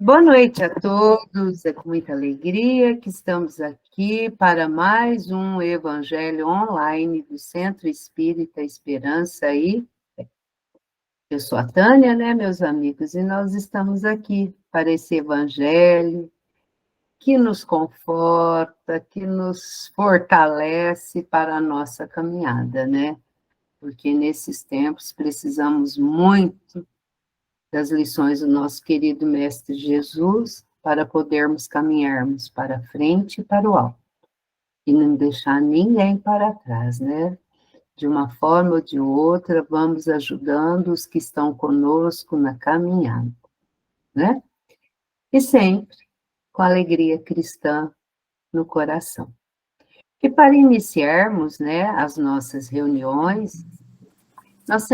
Boa noite a todos, é com muita alegria que estamos aqui para mais um Evangelho online do Centro Espírita Esperança aí. Eu sou a Tânia, né, meus amigos, e nós estamos aqui para esse Evangelho que nos conforta, que nos fortalece para a nossa caminhada, né? Porque nesses tempos precisamos muito das lições do nosso querido Mestre Jesus, para podermos caminharmos para frente e para o alto, e não deixar ninguém para trás, né? De uma forma ou de outra, vamos ajudando os que estão conosco na caminhada, né? E sempre com alegria cristã no coração. E para iniciarmos, né, as nossas reuniões, nós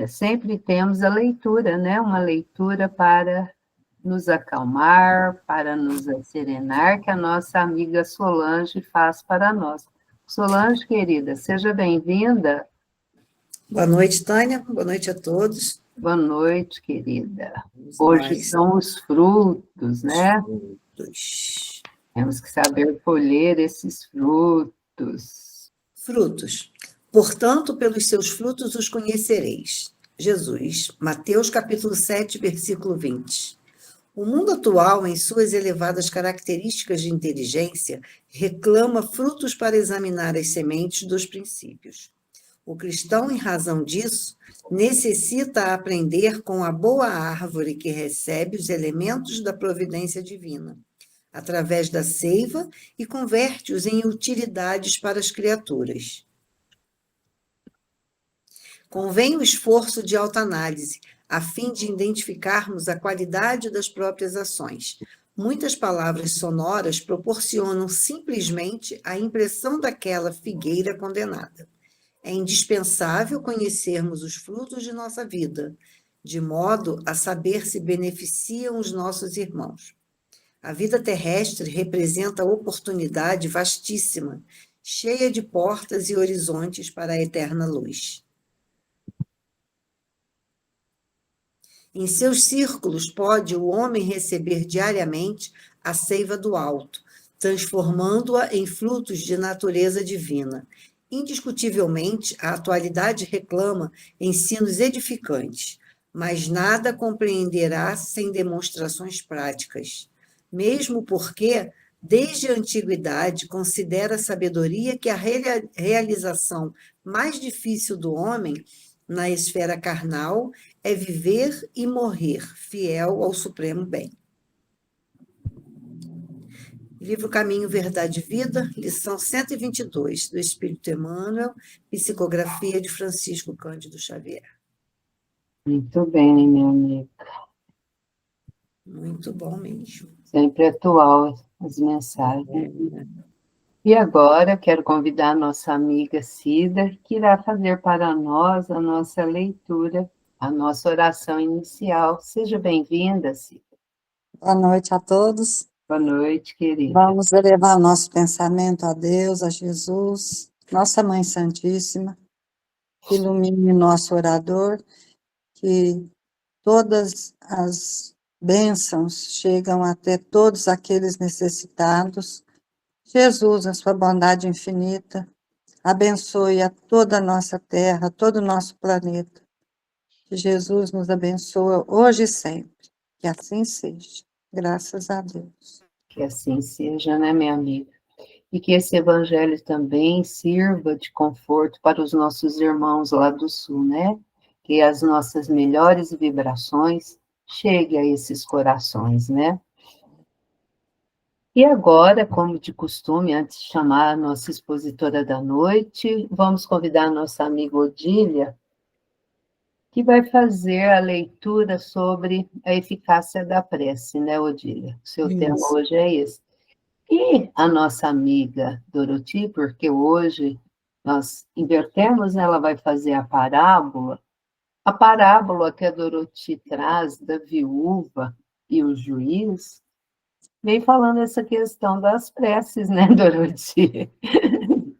sempre temos a leitura, né? Uma leitura para nos acalmar, para nos serenar, que a nossa amiga Solange faz para nós. Solange, querida, seja bem-vinda. Boa noite, Tânia. Boa noite a todos. Boa noite, querida. Hoje são os frutos, né? Frutos. Temos que saber colher esses frutos. Frutos. Portanto, pelos seus frutos os conhecereis. Jesus, Mateus capítulo 7, versículo 20. O mundo atual, em suas elevadas características de inteligência, reclama frutos para examinar as sementes dos princípios. O cristão, em razão disso, necessita aprender com a boa árvore que recebe os elementos da providência divina, através da seiva, e converte-os em utilidades para as criaturas. Convém o esforço de autoanálise, a fim de identificarmos a qualidade das próprias ações. Muitas palavras sonoras proporcionam simplesmente a impressão daquela figueira condenada. É indispensável conhecermos os frutos de nossa vida, de modo a saber se beneficiam os nossos irmãos. A vida terrestre representa oportunidade vastíssima, cheia de portas e horizontes para a eterna luz. Em seus círculos pode o homem receber diariamente a seiva do alto, transformando-a em frutos de natureza divina. Indiscutivelmente, a atualidade reclama ensinos edificantes, mas nada compreenderá sem demonstrações práticas. Mesmo porque, desde a antiguidade, considera a sabedoria que a realização mais difícil do homem na esfera carnal é viver e morrer fiel ao supremo bem. Livro Caminho, Verdade e Vida, lição 122, do Espírito Emmanuel, psicografia de Francisco Cândido Xavier. Muito bem, minha amiga. Muito bom mesmo. Sempre atual as mensagens. E agora quero convidar a nossa amiga Cida, que irá fazer para nós a nossa leitura, a nossa oração inicial. Seja bem-vinda, Cida. Boa noite a todos. Boa noite, querida. Vamos elevar nosso pensamento a Deus, a Jesus, nossa Mãe Santíssima, que ilumine nosso orador, que todas as bênçãos chegam até todos aqueles necessitados. Jesus, a sua bondade infinita, abençoe a toda a nossa terra, todo o nosso planeta. Que Jesus nos abençoe hoje e sempre. Que assim seja. Graças a Deus. Que assim seja, né, minha amiga? E que esse evangelho também sirva de conforto para os nossos irmãos lá do Sul, né? Que as nossas melhores vibrações cheguem a esses corações, né? E agora, como de costume, antes de chamar a nossa expositora da noite, vamos convidar a nossa amiga Odília, que vai fazer a leitura sobre a eficácia da prece, né, Odília? O seu tema hoje é esse. E a nossa amiga Doroti, porque hoje nós invertemos, ela vai fazer a parábola que a Doroti traz da viúva e o juiz, vem falando essa questão das preces, né, Doroti?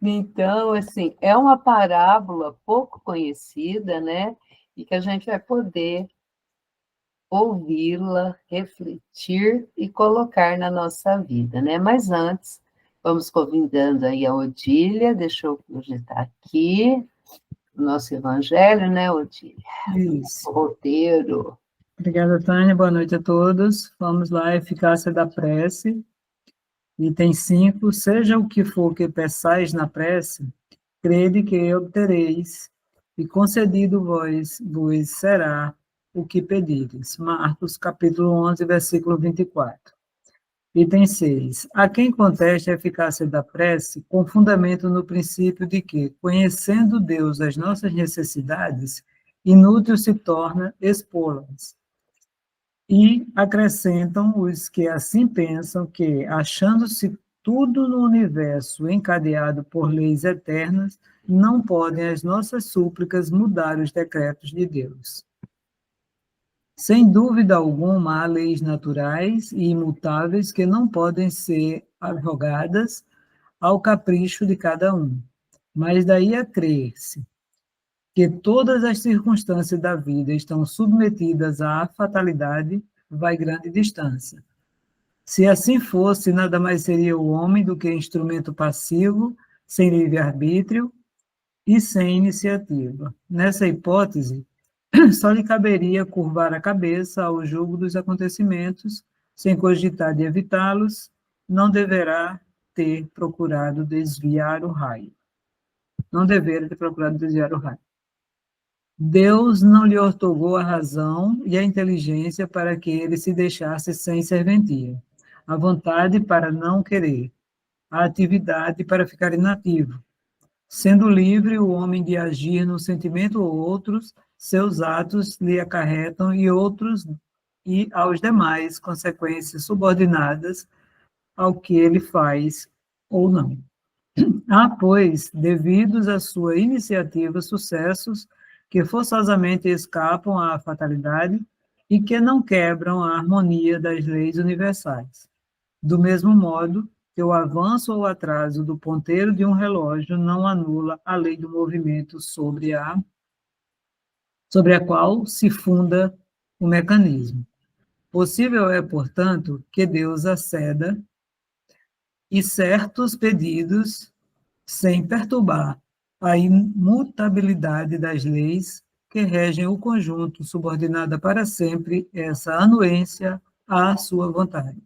Então, assim, é uma parábola pouco conhecida, né, e que a gente vai poder ouvi-la, refletir e colocar na nossa vida, né? Mas antes, vamos convidando aí a Odília, deixa eu projetar aqui o nosso evangelho, né, Odília? Isso. O roteiro. Obrigada, Tânia. Boa noite a todos. Vamos lá, eficácia da prece. Item 5. Seja o que for que peçais na prece, crede que obtereis, e concedido vos será o que pedires. Marcos, capítulo 11, versículo 24. Item 6. A quem conteste a eficácia da prece, com fundamento no princípio de que, conhecendo Deus as nossas necessidades, inútil se torna expô-las. E acrescentam os que assim pensam que, achando-se tudo no universo encadeado por leis eternas, não podem as nossas súplicas mudar os decretos de Deus. Sem dúvida alguma, há leis naturais e imutáveis que não podem ser arrogadas ao capricho de cada um. Mas daí a crer-se que todas as circunstâncias da vida estão submetidas à fatalidade, vai grande distância. Se assim fosse, nada mais seria o homem do que instrumento passivo, sem livre-arbítrio e sem iniciativa. Nessa hipótese, só lhe caberia curvar a cabeça ao julgo dos acontecimentos, sem cogitar de evitá-los, não deverá ter procurado desviar o raio. Não deverá ter procurado desviar o raio. Deus não lhe outorgou a razão e a inteligência para que ele se deixasse sem serventia, a vontade para não querer, a atividade para ficar inativo. Sendo livre o homem de agir num sentimento ou outros, seus atos lhe acarretam e aos demais consequências subordinadas ao que ele faz ou não. Há, pois, devidos à sua iniciativa, sucessos que forçosamente escapam à fatalidade e que não quebram a harmonia das leis universais. Do mesmo modo que o avanço ou atraso do ponteiro de um relógio não anula a lei do movimento sobre a qual se funda o mecanismo. Possível é, portanto, que Deus aceda e certos pedidos sem perturbar a imutabilidade das leis que regem o conjunto, subordinada para sempre essa anuência à sua vontade.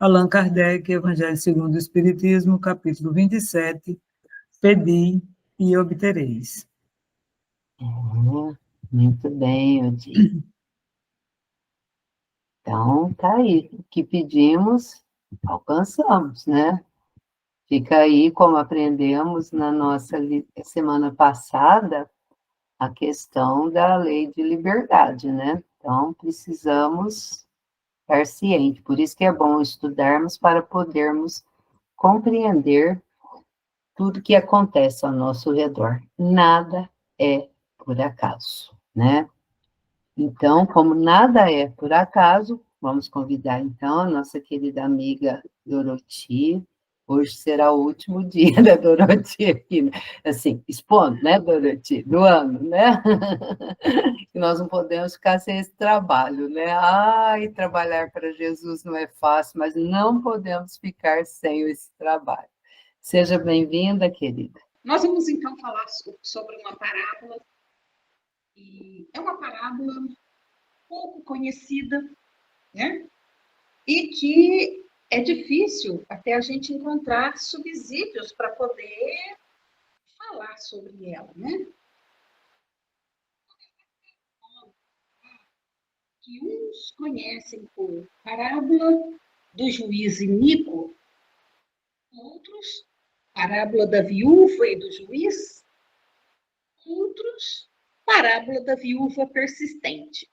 Allan Kardec, Evangelho segundo o Espiritismo, capítulo 27, Pedi e obtereis. Muito bem, Odília. Então, tá aí. O que pedimos, alcançamos, né? Fica aí, como aprendemos na nossa semana passada, a questão da lei de liberdade, né? Então, precisamos estar cientes. Por isso que é bom estudarmos para podermos compreender tudo que acontece ao nosso redor. Nada é por acaso, né? Então, como nada é por acaso, vamos convidar, então, a nossa querida amiga Doroti. Hoje será o último dia da Doroti aqui, né? Assim, expondo, né, Doroti, do ano, né? E nós não podemos ficar sem esse trabalho, né? Ai, trabalhar para Jesus não é fácil, mas não podemos ficar sem esse trabalho. Seja bem-vinda, querida. Nós vamos, então, falar sobre uma parábola, e é uma parábola pouco conhecida, né? E que é difícil até a gente encontrar subsídios para poder falar sobre ela, né? Que uns conhecem por parábola do juiz iníquo, outros, parábola da viúva e do juiz, outros, parábola da viúva persistente.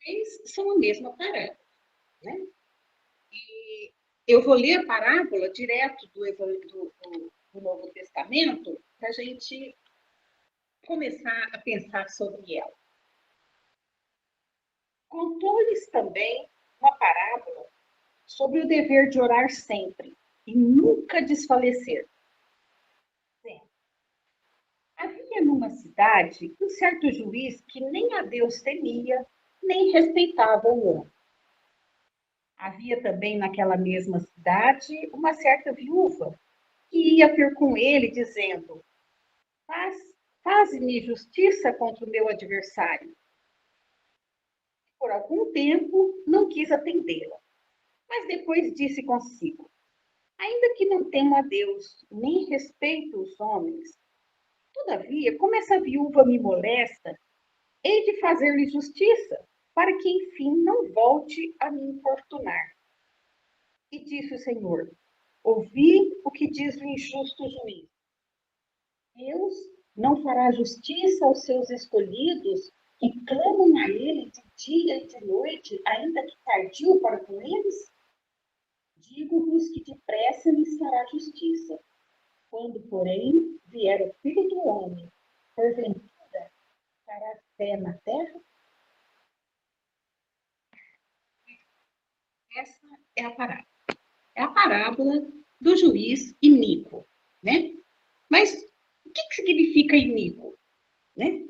Eles são a mesma parábola, né? E eu vou ler a parábola direto do Novo Testamento para a gente começar a pensar sobre ela. Contou-lhes também uma parábola sobre o dever de orar sempre e nunca desfalecer. Sim. Havia numa cidade um certo juiz que nem a Deus temia, nem respeitava o homem. Havia também naquela mesma cidade uma certa viúva que ia ter com ele, dizendo: Faze-me justiça contra o meu adversário. Por algum tempo não quis atendê-la, mas depois disse consigo: ainda que não temo a Deus, nem respeito os homens, todavia, como essa viúva me molesta, hei de fazer-lhe justiça, para que enfim não volte a me importunar. E disse o Senhor: ouvi o que diz o injusto juiz. Deus não fará justiça aos seus escolhidos, que clamam a ele de dia e de noite, ainda que tardio para com eles? Digo-vos que depressa lhes fará justiça. Quando, porém, vier o Filho do Homem, porventura fará fé na terra? Essa é a parábola. É a parábola do juiz iníquo, né? Mas o que significa iníquo, né?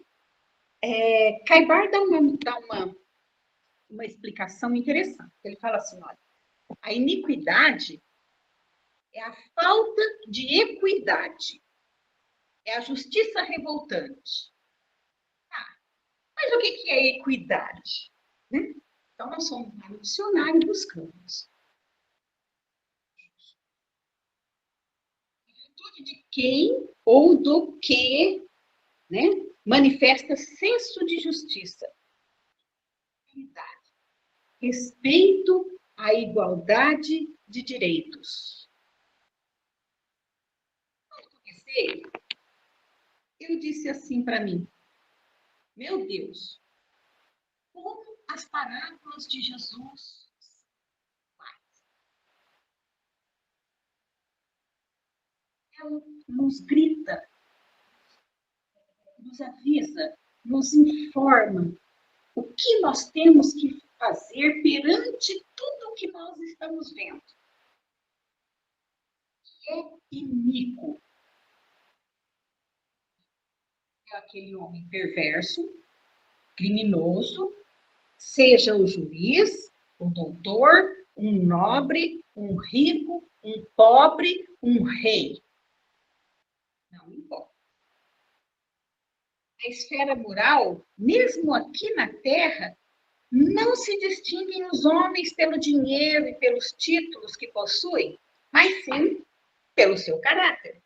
Caibar dá uma explicação interessante. Ele fala assim, olha, a iniquidade é a falta de equidade, é a justiça revoltante. Mas o que é equidade? Né? Então, nós somos lá no dicionário e buscamos. Virtude de quem ou do que, né, manifesta senso de justiça. Equidade. Respeito à igualdade de direitos. Quando comecei, eu disse assim para mim: meu Deus, como as parábolas de Jesus ela nos grita, nos avisa, nos informa o que nós temos que fazer perante tudo o que nós estamos vendo. É iníquo. É aquele homem perverso, criminoso, seja o juiz, o doutor, um nobre, um rico, um pobre, um rei. Não importa. A esfera moral, mesmo aqui na Terra, não se distinguem os homens pelo dinheiro e pelos títulos que possuem, mas sim pelo seu caráter.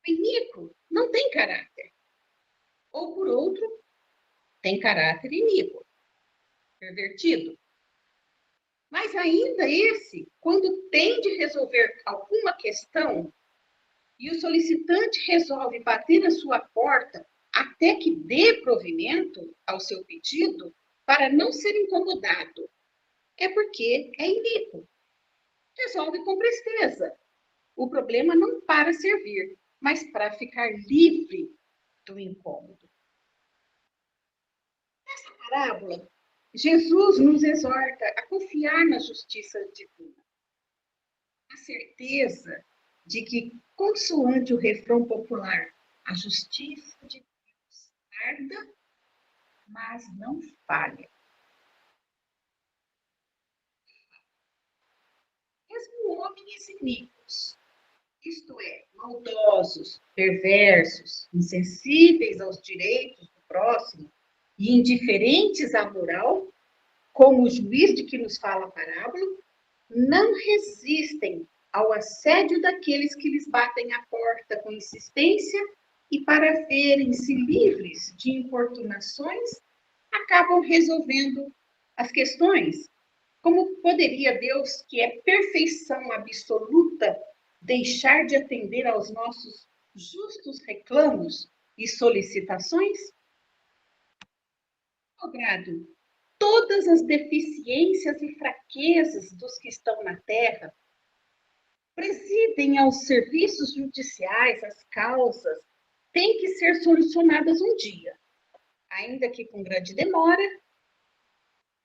O iníquo não tem caráter. Ou, por outro, tem caráter iníquo, pervertido. Mas ainda esse, quando tem de resolver alguma questão e o solicitante resolve bater na sua porta até que dê provimento ao seu pedido para não ser incomodado, é porque é iníquo. Resolve com presteza. O problema não para servir, mas para ficar livre do incômodo. Nessa parábola, Jesus nos exorta a confiar na justiça divina. A certeza de que, consoante o refrão popular, a justiça de Deus tarda, mas não falha. Mesmo homens iníquos, isto é, maldosos, perversos, insensíveis aos direitos do próximo e indiferentes à moral, como o juiz de que nos fala a parábola, não resistem ao assédio daqueles que lhes batem a porta com insistência e, para verem-se livres de importunações, acabam resolvendo as questões. Como poderia Deus, que é perfeição absoluta, deixar de atender aos nossos justos reclamos e solicitações? Logrado todas as deficiências e fraquezas dos que estão na Terra, presidem aos serviços judiciais, as causas têm que ser solucionadas um dia, ainda que com grande demora,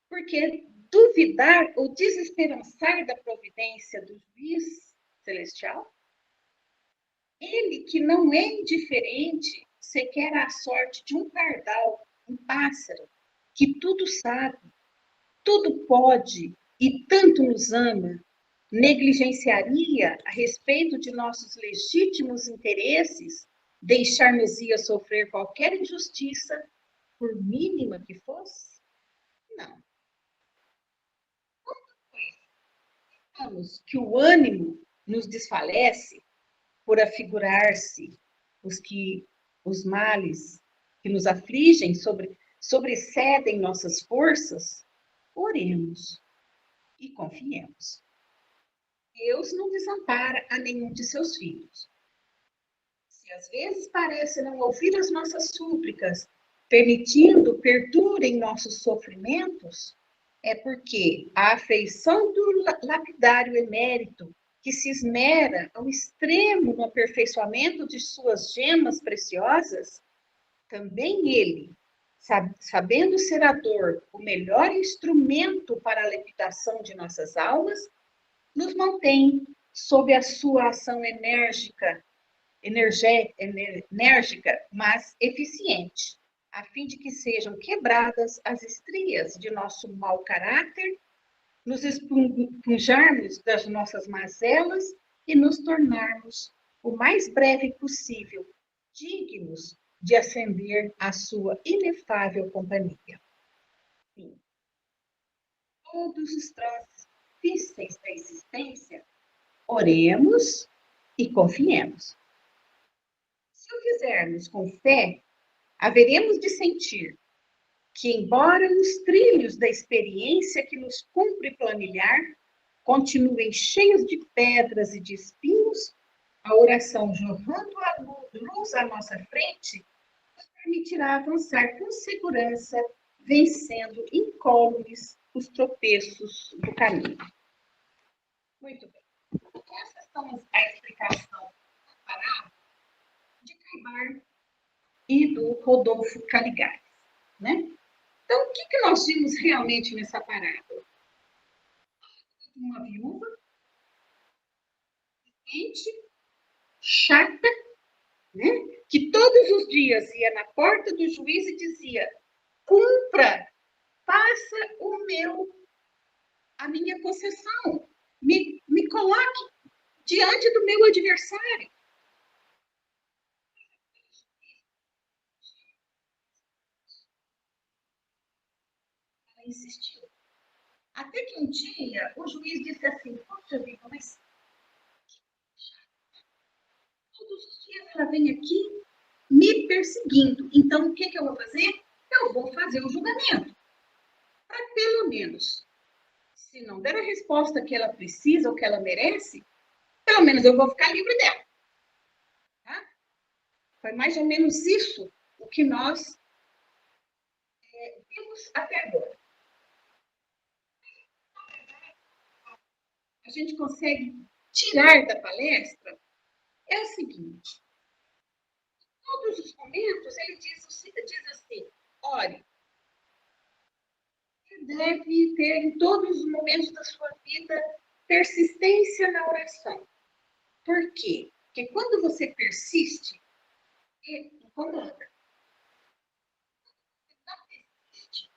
porque duvidar ou desesperançar da providência do juiz celestial Ele que não é indiferente sequer à sorte de um pardal, um pássaro, que tudo sabe, tudo pode e tanto nos ama, negligenciaria a respeito de nossos legítimos interesses, deixar-nos-ia sofrer qualquer injustiça, por mínima que fosse? Não. Vamos que o ânimo nos desfalece por afigurar-se os males que nos afligem sobrecedem nossas forças, oremos e confiemos. Deus não desampara a nenhum de seus filhos. Se às vezes parece não ouvir as nossas súplicas, permitindo perdurem nossos sofrimentos, é porque a afeição do lapidário emérito, que se esmera ao extremo no aperfeiçoamento de suas gemas preciosas, também ele, sabendo ser a dor o melhor instrumento para a lapidação de nossas almas, nos mantém sob a sua ação enérgica, mas eficiente, a fim de que sejam quebradas as estrias de nosso mau caráter, nos expunjarmos das nossas mazelas e nos tornarmos o mais breve possível dignos de ascender à sua inefável companhia. Sim. Todos os trânsitos difíceis da existência, oremos e confiemos. Se o fizermos com fé, haveremos de sentir que, embora os trilhos da experiência que nos cumpre planilhar continuem cheios de pedras e de espinhos, a oração jorrando a luz à nossa frente nos permitirá avançar com segurança, vencendo incólumes os tropeços do caminho. Muito bem. Essas são a explicação da parábola de Caibar e do Rodolfo Caligares, né? Então, o que nós vimos realmente nessa parábola? Uma viúva, quente, chata, né? Que todos os dias ia na porta do juiz e dizia: cumpra, faça a minha concessão, me coloque diante do meu adversário. Ela insistiu. Até que um dia o juiz disse assim: poxa vida, mas todos os dias ela vem aqui me perseguindo. Então, o que eu vou fazer? Eu vou fazer o julgamento. Para pelo menos, se não der a resposta que ela precisa ou que ela merece, pelo menos eu vou ficar livre dela. Tá? Foi mais ou menos isso o que nós vimos até agora. A gente consegue tirar da palestra é o seguinte: em todos os momentos ele diz assim: olhe, você deve ter em todos os momentos da sua vida persistência na oração. Por quê? Porque quando você persiste, incomoda. Você não persiste.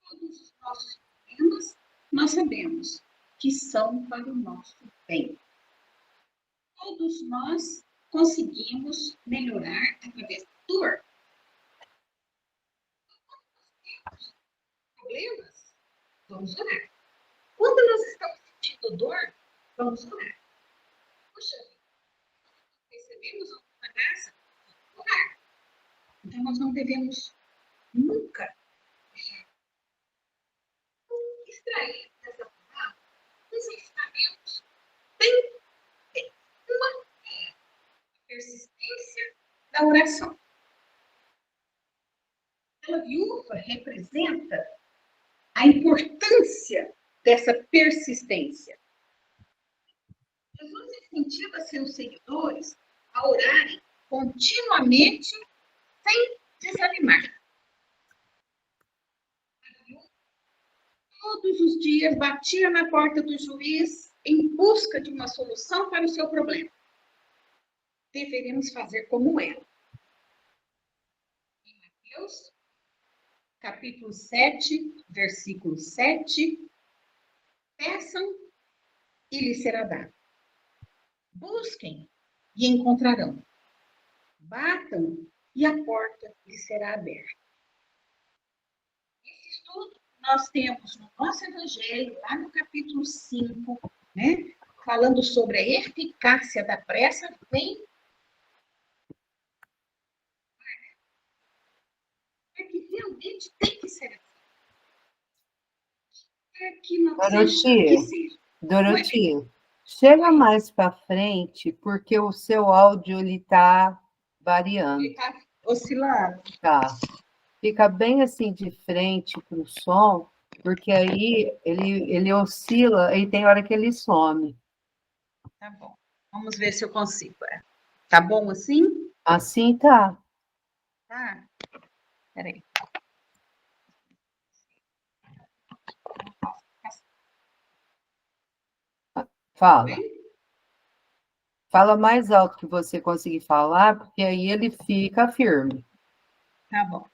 Todos os nossos problemas, nós sabemos que são para o nosso bem. Todos nós conseguimos melhorar através da dor. Problemas, vamos orar. Quando nós estamos sentindo dor, vamos orar. Puxa, recebemos alguma graça, vamos orar. Então, nós não devemos nunca extrair dessa palavra os ensinamentos bem uma persistência da oração. A viúva representa a importância dessa persistência. Jesus incentiva seus seguidores a orarem continuamente sem desanimar. A viúva todos os dias batia na porta do juiz em busca de uma solução para o seu problema. Deveríamos fazer como ela. Em Mateus, capítulo 7, versículo 7, peçam e lhes será dado. Busquem e encontrarão. Batam e a porta lhes será aberta. Esse estudo nós temos no nosso Evangelho, lá no capítulo 5, né? Falando sobre a eficácia da pressa, vem é que realmente tem que ser assim. É que não seja que seja. Dorotinha, chega mais para frente, porque o seu áudio ele está variando. Ele está oscilando. Tá. Fica bem assim de frente para o som, porque aí ele oscila e tem hora que ele some. Tá bom. Vamos ver se eu consigo. Tá bom assim? Assim tá. Tá. Peraí. Fala. Fala mais alto que você conseguir falar, porque aí ele fica firme. Tá bom.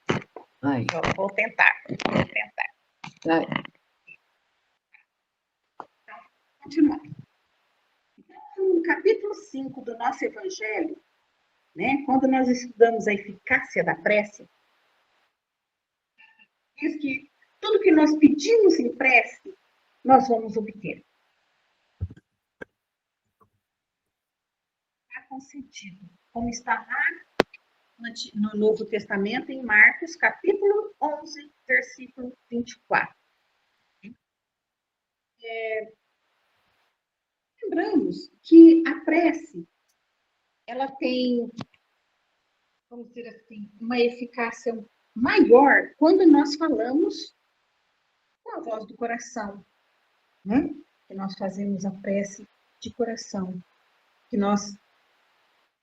Aí. Vou tentar. Aí. Então, continuando. No capítulo 5 do nosso Evangelho, né, quando nós estudamos a eficácia da prece, diz que tudo que nós pedimos em prece, nós vamos obter. Está concedido, como está lá no Novo Testamento, em Marcos, capítulo 11, versículo 24. Lembramos que a prece, ela tem, vamos dizer assim, uma eficácia maior quando nós falamos com a voz do coração, né? Que nós fazemos a prece de coração, que nós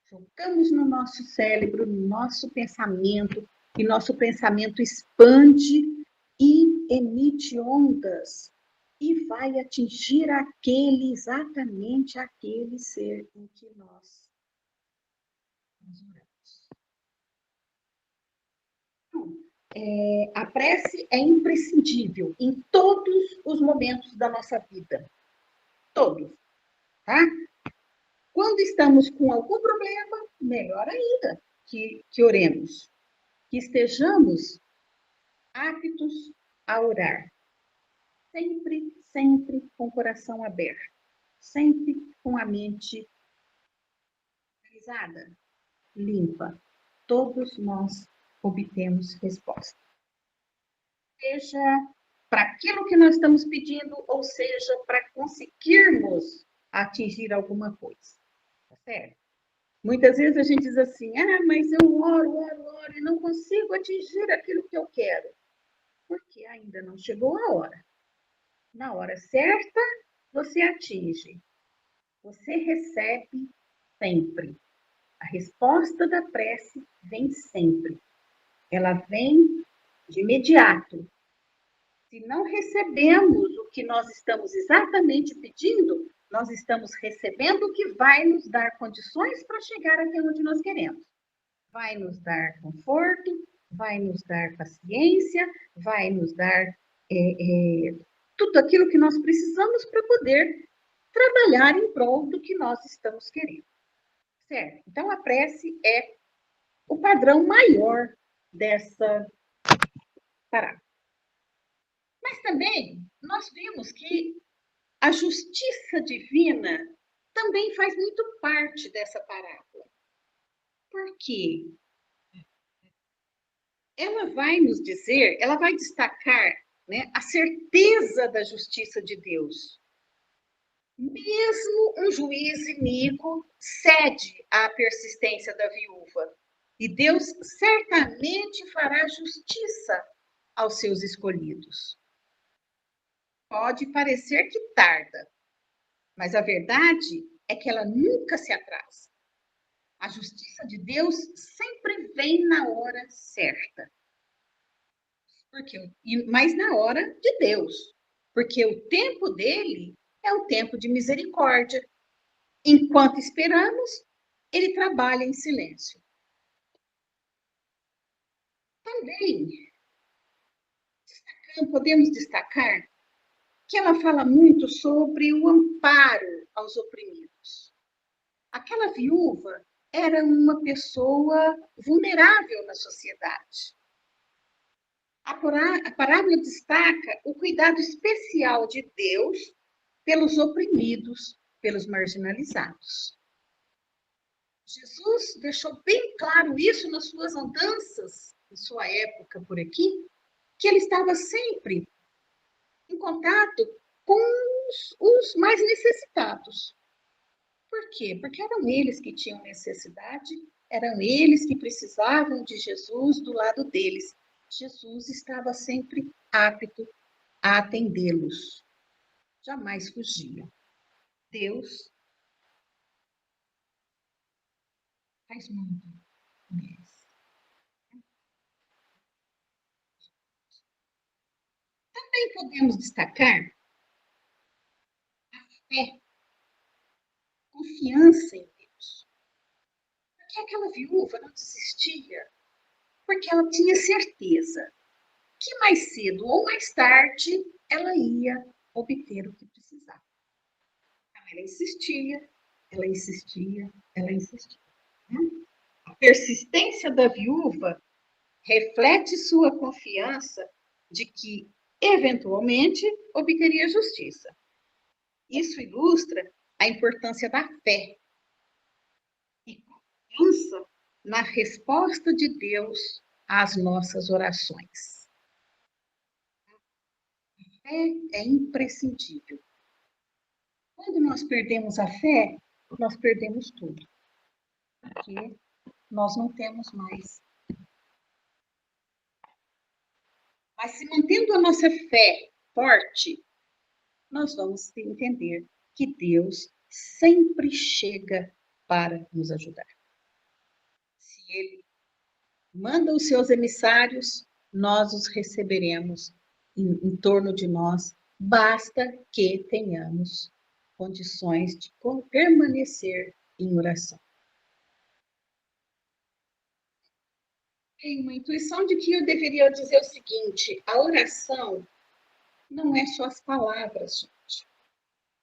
jogamos no nosso cérebro, no nosso pensamento, e nosso pensamento expande e emite ondas e vai atingir exatamente aquele ser em que nós oramos. Então, a prece é imprescindível em todos os momentos da nossa vida. Todos, tá? Quando estamos com algum problema, melhor ainda que oremos. Que estejamos aptos a orar. Sempre, sempre com o coração aberto. Sempre com a mente organizada, limpa. Todos nós obtemos resposta. Seja para aquilo que nós estamos pedindo, ou seja, para conseguirmos atingir alguma coisa. Tá certo? Muitas vezes a gente diz assim, mas eu oro e não consigo atingir aquilo que eu quero. Porque ainda não chegou a hora. Na hora certa, você atinge. Você recebe sempre. A resposta da prece vem sempre. Ela vem de imediato. Se não recebemos o que nós estamos exatamente pedindo, nós estamos recebendo o que vai nos dar condições para chegar até onde nós queremos. Vai nos dar conforto, vai nos dar paciência, vai nos dar tudo aquilo que nós precisamos para poder trabalhar em prol do que nós estamos querendo. Certo? Então, a prece é o padrão maior dessa parábola. Mas também nós vimos que a justiça divina também faz muito parte dessa parábola. Por quê? Ela vai nos dizer, ela vai destacar, né, a certeza da justiça de Deus. Mesmo um juiz iníquo cede à persistência da viúva. E Deus certamente fará justiça aos seus escolhidos. Pode parecer que tarda, mas a verdade é que ela nunca se atrasa. A justiça de Deus sempre vem na hora certa. Mas na hora de Deus. porque o tempo dele é o tempo de misericórdia. Enquanto esperamos, ele trabalha em silêncio. Também podemos destacar que ela fala muito sobre o amparo aos oprimidos. Aquela viúva era uma pessoa vulnerável na sociedade. A parábola destaca o cuidado especial de Deus pelos oprimidos, pelos marginalizados. Jesus deixou bem claro isso nas suas andanças, em sua época por aqui, que ele estava sempre em contato com os mais necessitados. Por quê? Porque eram eles que tinham necessidade, eram eles que precisavam de Jesus do lado deles. Jesus estava sempre apto a atendê-los. Jamais fugia. Deus faz muito com eles. Também podemos destacar a fé, confiança em Deus. Porque aquela viúva não desistia, porque ela tinha certeza que mais cedo ou mais tarde ela ia obter o que precisava. Então, ela insistia, ela insistia, ela insistia. A persistência da viúva reflete sua confiança de que, eventualmente, obteria justiça. Isso ilustra a importância da fé e confiança na resposta de Deus às nossas orações. A fé é imprescindível. Quando nós perdemos a fé, nós perdemos tudo. Porque nós não temos mais. Mas se mantendo a nossa fé forte, nós vamos entender que Deus sempre chega para nos ajudar. Se Ele manda os seus emissários, nós os receberemos em torno de nós, basta que tenhamos condições de permanecer em oração. Tenho uma intuição de que eu deveria dizer o seguinte: a oração não é só as palavras, gente.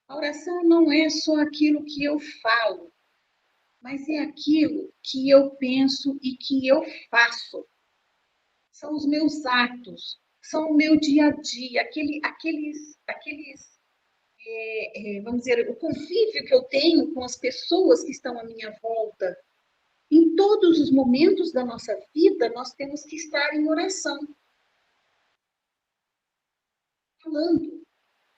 A oração não é só aquilo que eu falo, mas é aquilo que eu penso e que eu faço. São os meus atos, são o meu dia a dia, vamos dizer, o convívio que eu tenho com as pessoas que estão à minha volta. Em todos os momentos da nossa vida, nós temos que estar em oração. Falando.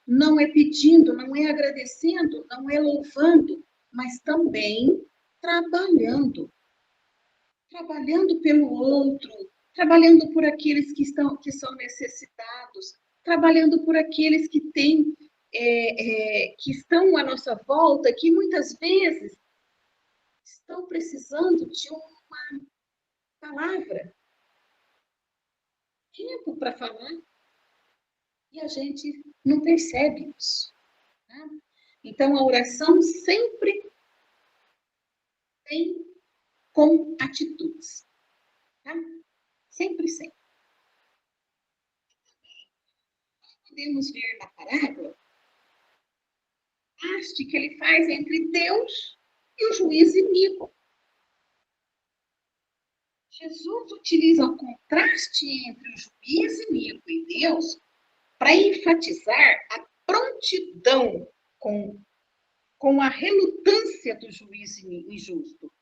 Não é pedindo, não é agradecendo, não é louvando, mas também trabalhando. Trabalhando pelo outro, trabalhando por aqueles que são necessitados, trabalhando por aqueles que que estão à nossa volta, que muitas vezes estão precisando de uma palavra, tempo para falar, e a gente não percebe isso. Né? Então, a oração sempre tem com atitudes. Tá? Sempre, sempre. Podemos ver na parábola a contraste que ele faz entre Deus e o juiz iníquo. Jesus utiliza o contraste entre o juiz iníquo e Deus para enfatizar a prontidão com a relutância do juiz injusto.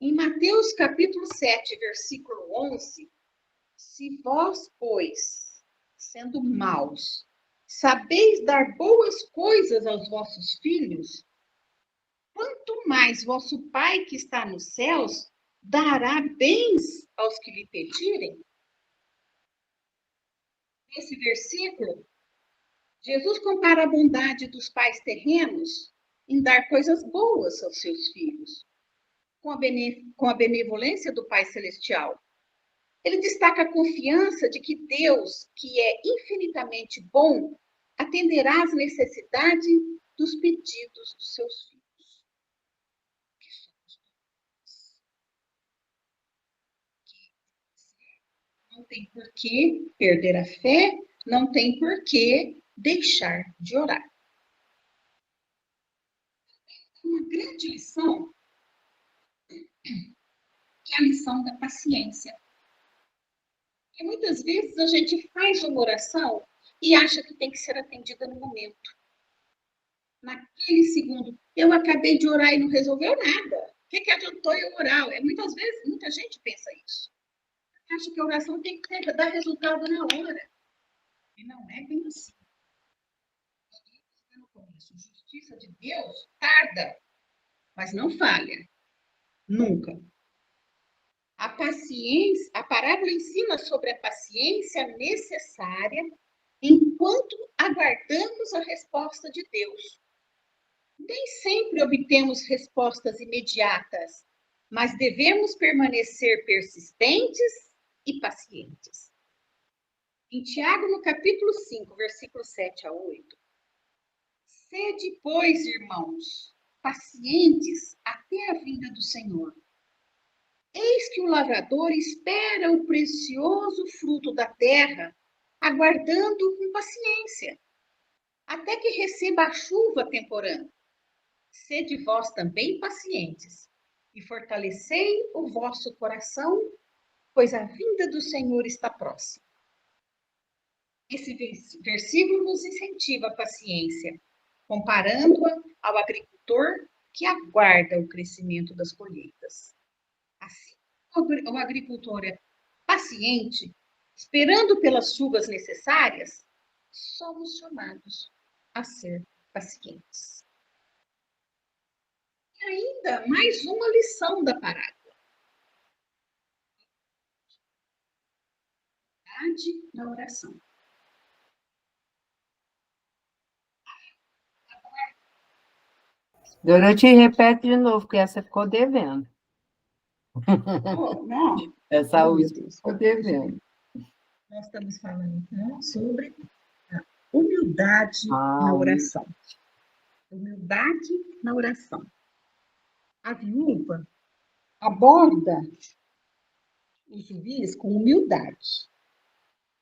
Em Mateus capítulo 7, versículo 11, se vós, pois, sendo maus, sabeis dar boas coisas aos vossos filhos, quanto mais vosso Pai que está nos céus dará bens aos que lhe pedirem? Nesse versículo, Jesus compara a bondade dos pais terrenos em dar coisas boas aos seus filhos, com a benevolência do Pai Celestial. Ele destaca a confiança de que Deus, que é infinitamente bom, atenderá às necessidades dos pedidos dos seus filhos. Que somos nós. Não tem por que perder a fé, não tem por que deixar de orar. Uma grande lição que é a lição da paciência. Porque muitas vezes a gente faz uma oração e acha que tem que ser atendida no momento. Naquele segundo. Eu acabei de orar e não resolveu nada. O que adiantou eu orar? Muitas vezes, muita gente pensa isso. Acha que a oração tem que dar resultado na hora. E não é bem assim. No começo, justiça de Deus tarda, mas não falha. Nunca. A paciência, a parábola ensina sobre a paciência necessária enquanto aguardamos a resposta de Deus. Nem sempre obtemos respostas imediatas, mas devemos permanecer persistentes e pacientes. Em Tiago, no capítulo 5, versículos 7 a 8. Sede, pois, irmãos, pacientes até a vinda do Senhor. Eis que o lavrador espera o precioso fruto da terra, aguardando com paciência, até que receba a chuva temporã. Sede vós também pacientes, e fortalecei o vosso coração, pois a vinda do Senhor está próxima. Esse versículo nos incentiva a paciência, comparando-a ao agricultor que aguarda o crescimento das colheitas. Assim, o agricultor é paciente, esperando pelas chuvas necessárias, somos chamados a ser pacientes. E ainda mais uma lição da parábola. Na oração. Dorothy, repete de novo, porque essa ficou devendo. Oh, não. Essa última ficou devendo. Nós estamos falando, então, sobre a humildade na oração. Humildade na oração. A viúva aborda o juiz com humildade,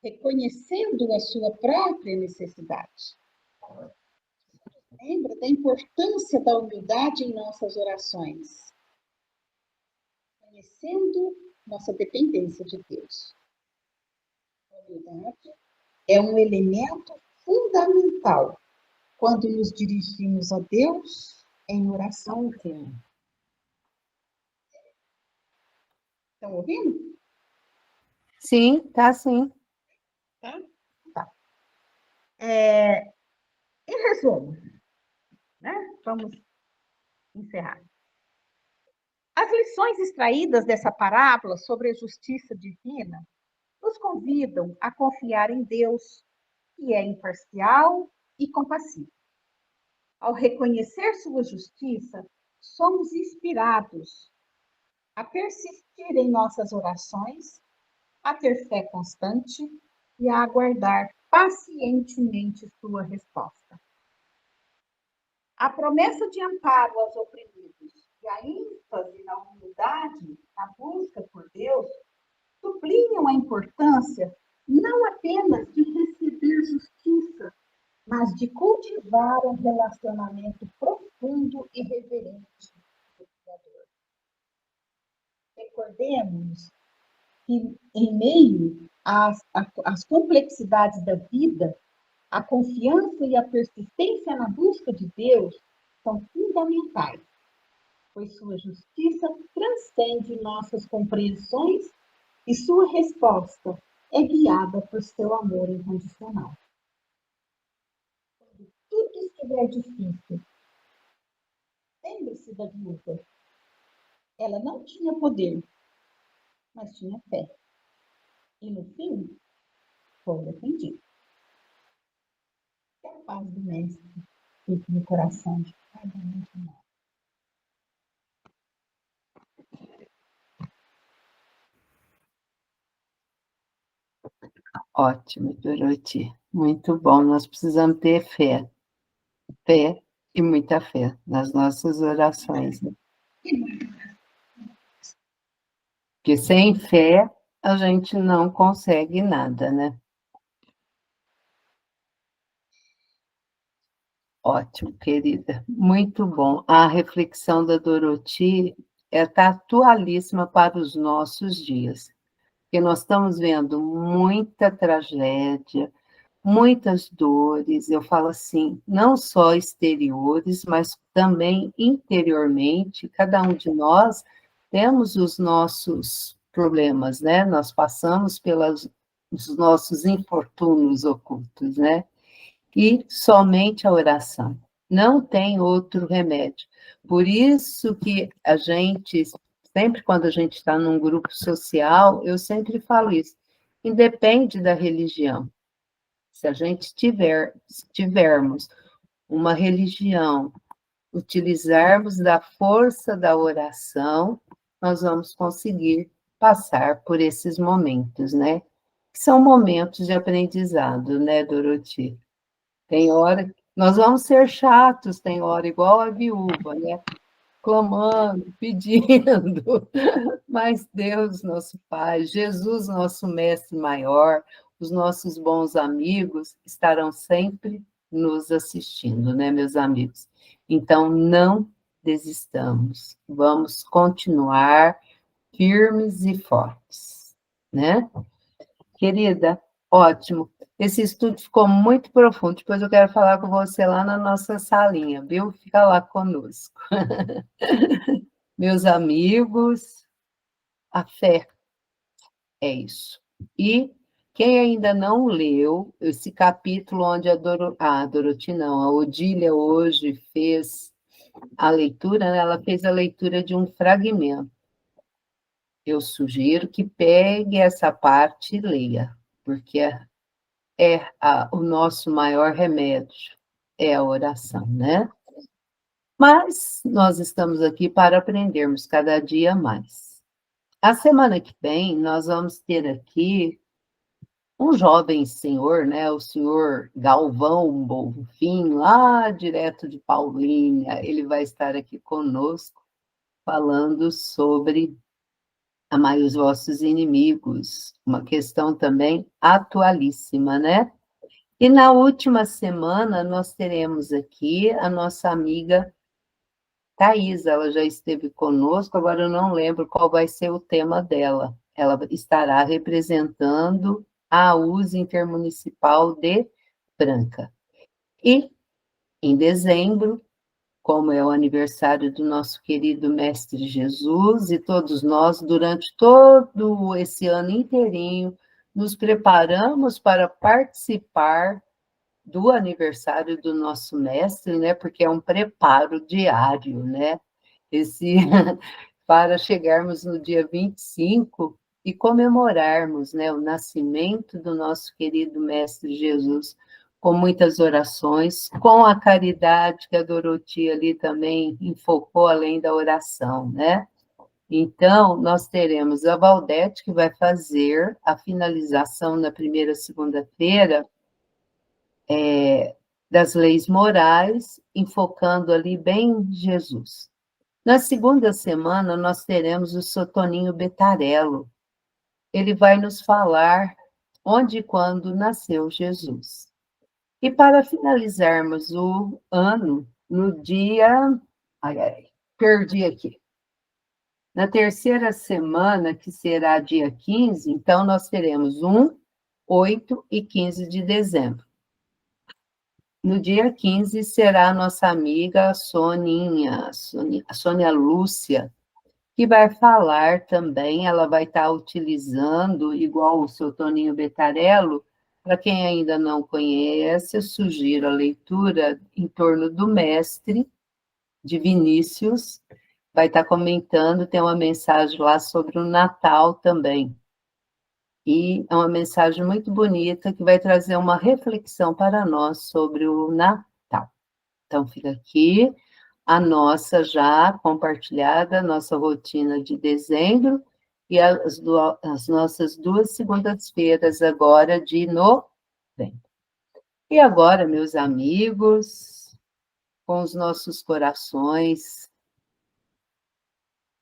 reconhecendo a sua própria necessidade. Lembra da importância da humildade em nossas orações, conhecendo nossa dependência de Deus. A humildade é um elemento fundamental quando nos dirigimos a Deus em oração. Estão ouvindo? Sim, tá sim. Tá. Em resumo, né? Vamos encerrar. As lições extraídas dessa parábola sobre a justiça divina nos convidam a confiar em Deus, que é imparcial e compassivo. Ao reconhecer sua justiça, somos inspirados a persistir em nossas orações, a ter fé constante e a aguardar pacientemente sua resposta. A promessa de amparo aos oprimidos e a ênfase na humildade, na busca por Deus, sublinham a importância não apenas de receber justiça, mas de cultivar um relacionamento profundo e reverente com o Criador. Recordemos que, em meio às complexidades da vida, a confiança e a persistência na busca de Deus são fundamentais, pois sua justiça transcende nossas compreensões e sua resposta é guiada por seu amor incondicional. Quando tudo estiver difícil, lembre-se da viúva. Ela não tinha poder, mas tinha fé. E no fim, foi atendido. Que a paz do Mestre fique no coração de cada um de nós. Ótimo, Doroti. Muito bom. Nós precisamos ter fé. Fé e muita fé nas nossas orações, né? Porque sem fé a gente não consegue nada, né? Ótimo, querida. Muito bom. A reflexão da Doroti está atualíssima para os nossos dias, porque nós estamos vendo muita tragédia, muitas dores, eu falo assim, não só exteriores, mas também interiormente, cada um de nós temos os nossos problemas, né? Nós passamos pelos os nossos infortúnios ocultos, né? E somente a oração. Não tem outro remédio. Por isso que a gente, sempre quando a gente está num grupo social, eu sempre falo isso, independe da religião. Se a gente tivermos uma religião, utilizarmos da força da oração, nós vamos conseguir passar por esses momentos, né? Que são momentos de aprendizado, né, Doroti? Tem hora, nós vamos ser chatos, tem hora igual a viúva, né? Clamando, pedindo, mas Deus, nosso Pai, Jesus, nosso Mestre maior, os nossos bons amigos estarão sempre nos assistindo, né, meus amigos? Então, não desistamos, vamos continuar firmes e fortes, né? Querida, ótimo. Esse estudo ficou muito profundo. Depois eu quero falar com você lá na nossa salinha, viu? Fica lá conosco. Meus amigos, a fé é isso. E quem ainda não leu esse capítulo onde a Doroti não, a Odília hoje fez a leitura, né? Ela fez a leitura de um fragmento. Eu sugiro que pegue essa parte e leia, porque o nosso maior remédio, é a oração, né? Mas nós estamos aqui para aprendermos cada dia mais. A semana que vem, nós vamos ter aqui um jovem senhor, né? O senhor Galvão Bonfim, lá direto de Paulínia. Ele vai estar aqui conosco, falando sobre amai os vossos inimigos, uma questão também atualíssima, né? E na última semana, nós teremos aqui a nossa amiga Thais, ela já esteve conosco, agora eu não lembro qual vai ser o tema dela. Ela estará representando a USE Intermunicipal de Franca. E, em dezembro, como é o aniversário do nosso querido Mestre Jesus, e todos nós, durante todo esse ano inteirinho, nos preparamos para participar do aniversário do nosso mestre, né? Porque é um preparo diário, né? Esse para chegarmos no dia 25 e comemorarmos, né, o nascimento do nosso querido mestre Jesus, com muitas orações, com a caridade que a Doroti ali também enfocou além da oração, né? Então, nós teremos a Valdete, que vai fazer a finalização na primeira segunda-feira das leis morais, enfocando ali bem Jesus. Na segunda semana, nós teremos o Sotoninho Betarello. Ele vai nos falar onde e quando nasceu Jesus. E para finalizarmos o ano, no dia... perdi aqui. Na terceira semana, que será dia 15, então nós teremos 1, 8 e 15 de dezembro. No dia 15 será a nossa amiga Soninha, a Sônia Lúcia, que vai falar também, ela vai estar utilizando, igual o seu Toninho Betarello, para quem ainda não conhece, eu sugiro a leitura em torno do mestre, de Vinícius, vai estar comentando, tem uma mensagem lá sobre o Natal também. E é uma mensagem muito bonita que vai trazer uma reflexão para nós sobre o Natal. Então, fica aqui a nossa já compartilhada, nossa rotina de dezembro, e as nossas 2 segundas-feiras agora de novembro. E agora, meus amigos, com os nossos corações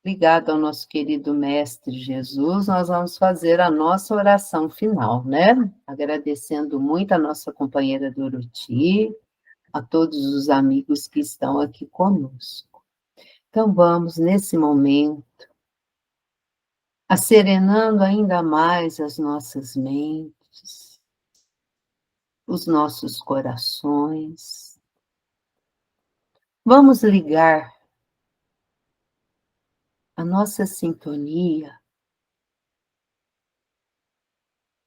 ligados ao nosso querido Mestre Jesus, nós vamos fazer a nossa oração final, né? Agradecendo muito a nossa companheira Doroti, a todos os amigos que estão aqui conosco. Então, vamos, nesse momento, acerenando ainda mais as nossas mentes, os nossos corações. Vamos ligar a nossa sintonia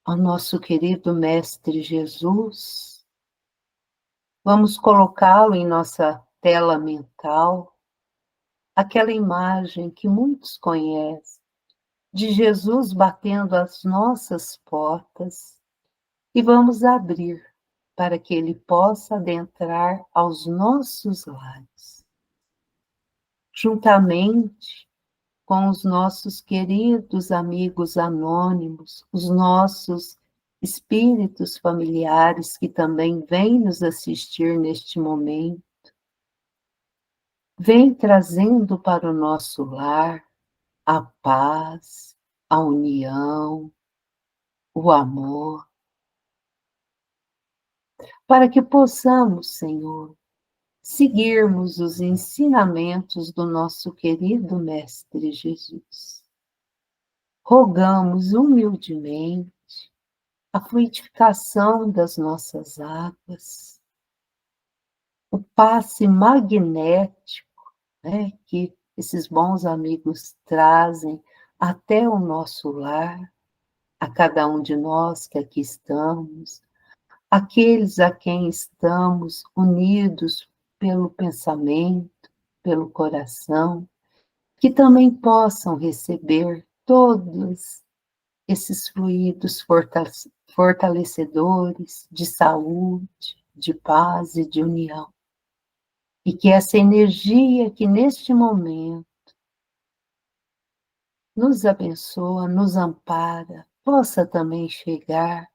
ao nosso querido Mestre Jesus. Vamos colocá-lo em nossa tela mental, aquela imagem que muitos conhecem, de Jesus batendo as nossas portas, e vamos abrir para que ele possa adentrar aos nossos lares. Juntamente com os nossos queridos amigos anônimos, os nossos espíritos familiares que também vêm nos assistir neste momento, vem trazendo para o nosso lar a paz, a união, o amor, para que possamos, Senhor, seguirmos os ensinamentos do nosso querido Mestre Jesus. Rogamos humildemente a fluidificação das nossas águas, o passe magnético, né, que esses bons amigos trazem até o nosso lar, a cada um de nós que aqui estamos, aqueles a quem estamos unidos pelo pensamento, pelo coração, que também possam receber todos esses fluidos fortalecedores de saúde, de paz e de união. E que essa energia que neste momento nos abençoa, nos ampara, possa também chegar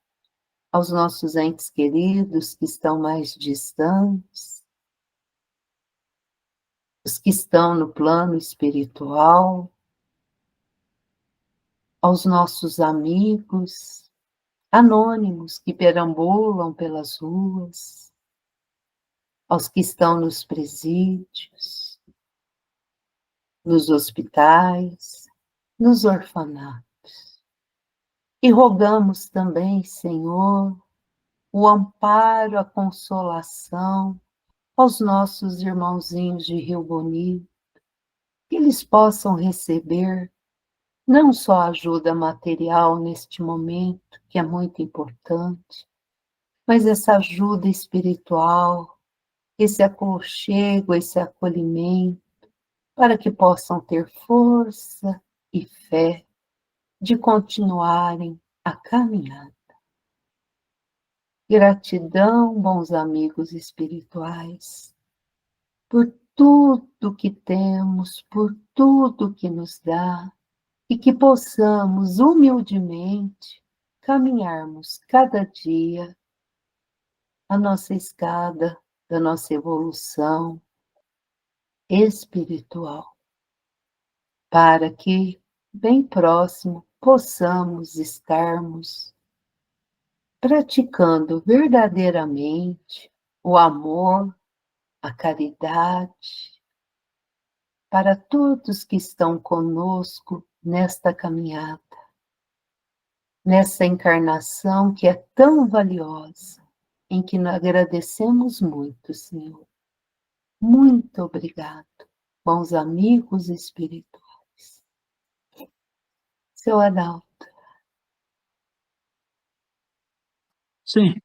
aos nossos entes queridos que estão mais distantes, os que estão no plano espiritual, aos nossos amigos anônimos que perambulam pelas ruas, aos que estão nos presídios, nos hospitais, nos orfanatos. E rogamos também, Senhor, o amparo, a consolação aos nossos irmãozinhos de Rio Bonito, que eles possam receber não só ajuda material neste momento, que é muito importante, mas essa ajuda espiritual, esse aconchego, esse acolhimento, para que possam ter força e fé de continuarem a caminhada. Gratidão, bons amigos espirituais, por tudo que temos, por tudo que nos dá, e que possamos humildemente caminharmos cada dia a nossa escada da nossa evolução espiritual, para que, bem próximo, possamos estarmos praticando verdadeiramente o amor, a caridade, para todos que estão conosco nesta caminhada, nessa encarnação que é tão valiosa, em que nós agradecemos muito, Senhor. Muito obrigado, bons amigos espirituais. Seu Adalto. Sim.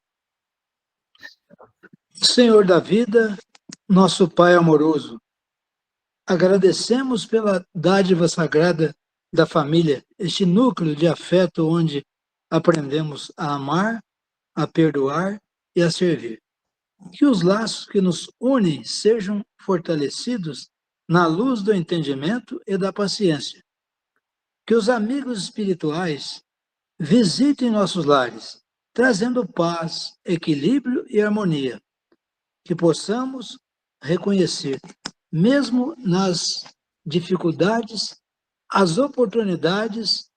Senhor da vida, nosso Pai amoroso, agradecemos pela dádiva sagrada da família, este núcleo de afeto onde aprendemos a amar, a perdoar e a servir. Que os laços que nos unem sejam fortalecidos na luz do entendimento e da paciência. que os amigos espirituais visitem nossos lares, trazendo paz, equilíbrio e harmonia, que possamos reconhecer, mesmo nas dificuldades, as oportunidades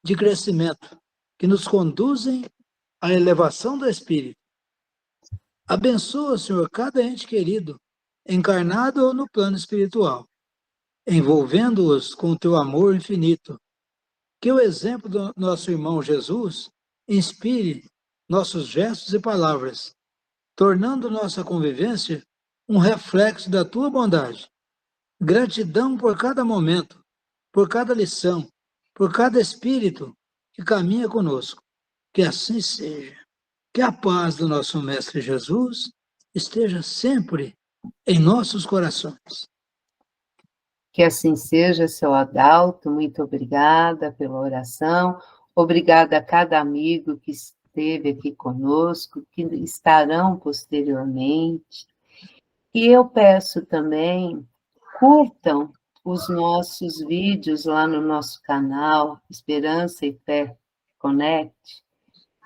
de crescimento que nos conduzem à elevação do espírito. Abençoa, Senhor, cada ente querido, encarnado ou no plano espiritual, envolvendo-os com o teu amor infinito. Que o exemplo do nosso irmão Jesus inspire nossos gestos e palavras, tornando nossa convivência um reflexo da tua bondade. Gratidão por cada momento, por cada lição, por cada espírito que caminha conosco. Que assim seja. Que a paz do nosso Mestre Jesus esteja sempre em nossos corações. Que assim seja, seu Adalto, muito obrigada pela oração, obrigada a cada amigo que esteve aqui conosco, que estarão posteriormente. E eu peço também, curtam os nossos vídeos lá no nosso canal, Esperança e Fé Connect,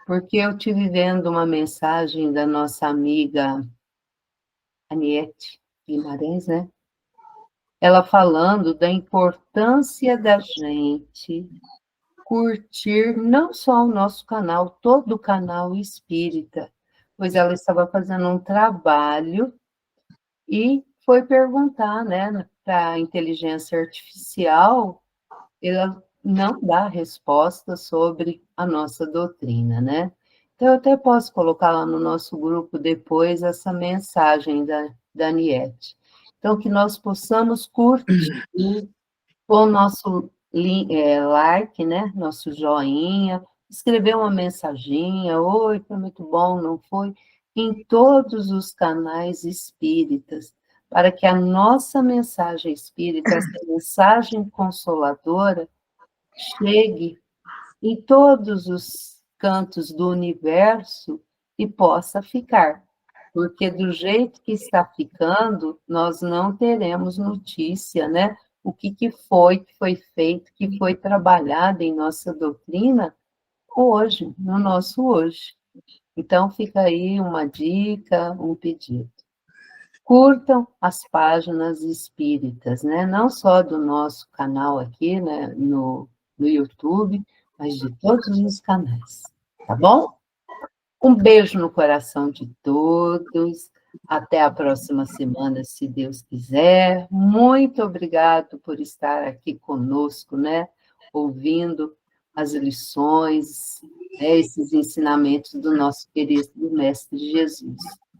porque eu tive vendo uma mensagem da nossa amiga Aniette Guimarães, né? Ela falando da importância da gente curtir não só o nosso canal, todo o canal espírita, pois ela estava fazendo um trabalho e foi perguntar, né, para a inteligência artificial, ela não dá resposta sobre a nossa doutrina, né? Então, eu até posso colocar lá no nosso grupo depois essa mensagem da Aniette. Então, que nós possamos curtir com o nosso like, né? Nosso joinha, escrever uma mensaginha, oi, foi muito bom, não foi? Em todos os canais espíritas, para que a nossa mensagem espírita, essa mensagem consoladora, chegue em todos os cantos do universo e possa ficar. Porque do jeito que está ficando, nós não teremos notícia, né? O que foi feito, que foi trabalhado em nossa doutrina hoje, no nosso hoje. Então, fica aí uma dica, um pedido. Curtam as páginas espíritas, né? Não só do nosso canal aqui, né? No YouTube, mas de todos os canais, tá bom? Um beijo no coração de todos. Até a próxima semana, se Deus quiser. Muito obrigado por estar aqui conosco, né? Ouvindo as lições, né? Esses ensinamentos do nosso querido Mestre Jesus.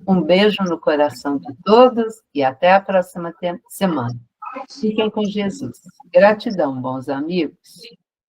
Um beijo no coração de todos e até a próxima semana. Fiquem com Jesus. Gratidão, bons amigos.